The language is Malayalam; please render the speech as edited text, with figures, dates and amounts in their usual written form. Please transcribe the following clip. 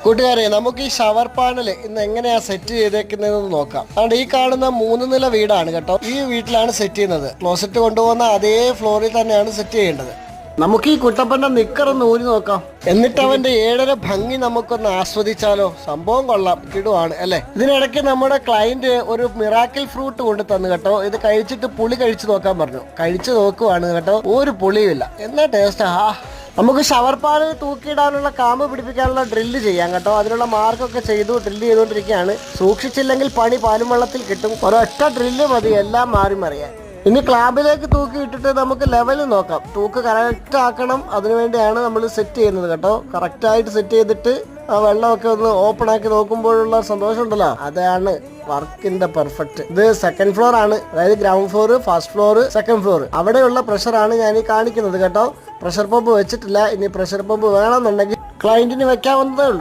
കൂട്ടുകാരെ, നമുക്ക് ഈ ഷവർ പാനൽ ഇന്ന് എങ്ങനെയാ സെറ്റ് ചെയ്തേക്കുന്നതെന്ന് നോക്കാം. അതുകൊണ്ട് ഈ കാണുന്ന 3 നില വീടാണ് കേട്ടോ. ഈ വീട്ടിലാണ് സെറ്റ് ചെയ്യുന്നത്. ക്ലോസറ്റ് കൊണ്ടുപോകുന്ന അതേ ഫ്ലോറിൽ തന്നെയാണ് സെറ്റ് ചെയ്യേണ്ടത്. നമുക്ക് ഈ കുട്ടപ്പന്റെ നിക്കറൊന്ന് ഊരി നോക്കാം. എന്നിട്ട് അവന്റെ 7.5 ഭംഗി നമുക്കൊന്ന് ആസ്വദിച്ചാലോ. സംഭവം കൊള്ളാം, കിടുവാണ് അല്ലേ. ഇതിനിടയ്ക്ക് നമ്മുടെ ക്ലയന്റ് ഒരു മിറാക്കിൾ ഫ്രൂട്ട് കൊണ്ട് തന്നു കേട്ടോ. ഇത് കഴിച്ചിട്ട് പുളി കഴിച്ചു നോക്കാൻ പറഞ്ഞു. കഴിച്ചു നോക്കുവാണ് കേട്ടോ. ഒരു പുളിയുമില്ല. എന്നാ ടേസ്റ്റ്. നമുക്ക് ഷവർ പാനിൽ തൂക്കിയിടാനുള്ള കാമ്പ് പിടിപ്പിക്കാനുള്ള ഡ്രില്ല് ചെയ്യാം കേട്ടോ. അതിനുള്ള മാർക്കൊക്കെ ഡ്രില്ല് ചെയ്തുകൊണ്ടിരിക്കുകയാണ്. സൂക്ഷിച്ചില്ലെങ്കിൽ പണി പാലും വെള്ളത്തിൽ കിട്ടും. ഒരൊറ്റ ഡ്രില്ല് മതി എല്ലാം മാറി മറിയാൻ. ഇനി ക്ലാബിലേക്ക് തൂക്കി ഇട്ടിട്ട് നമുക്ക് ലെവൽ നോക്കാം. തൂക്ക് കറക്റ്റ് ആക്കണം. അതിനുവേണ്ടിയാണ് നമ്മൾ സെറ്റ് ചെയ്യുന്നത് കേട്ടോ. കറക്റ്റായിട്ട് സെറ്റ് ചെയ്തിട്ട് ആ വെള്ളമൊക്കെ ഒന്ന് ഓപ്പൺ ആക്കി നോക്കുമ്പോഴുള്ള സന്തോഷം ഉണ്ടല്ലോ, അതാണ് വർക്കിന്റെ പെർഫെക്റ്റ്. ഇത് 2nd ഫ്ലോർ ആണ്, അതായത് ground floor, first floor, 2nd floor. അവിടെയുള്ള പ്രഷറാണ് ഞാൻ ഈ കാണിക്കുന്നത് കേട്ടോ. പ്രഷർ പമ്പ് വെച്ചിട്ടില്ല. ഇനി പ്രഷർ പമ്പ് വേണമെന്നുണ്ടെങ്കിൽ ക്ലയന്റിന് വെക്കാവുന്നതേ ഉള്ളൂ.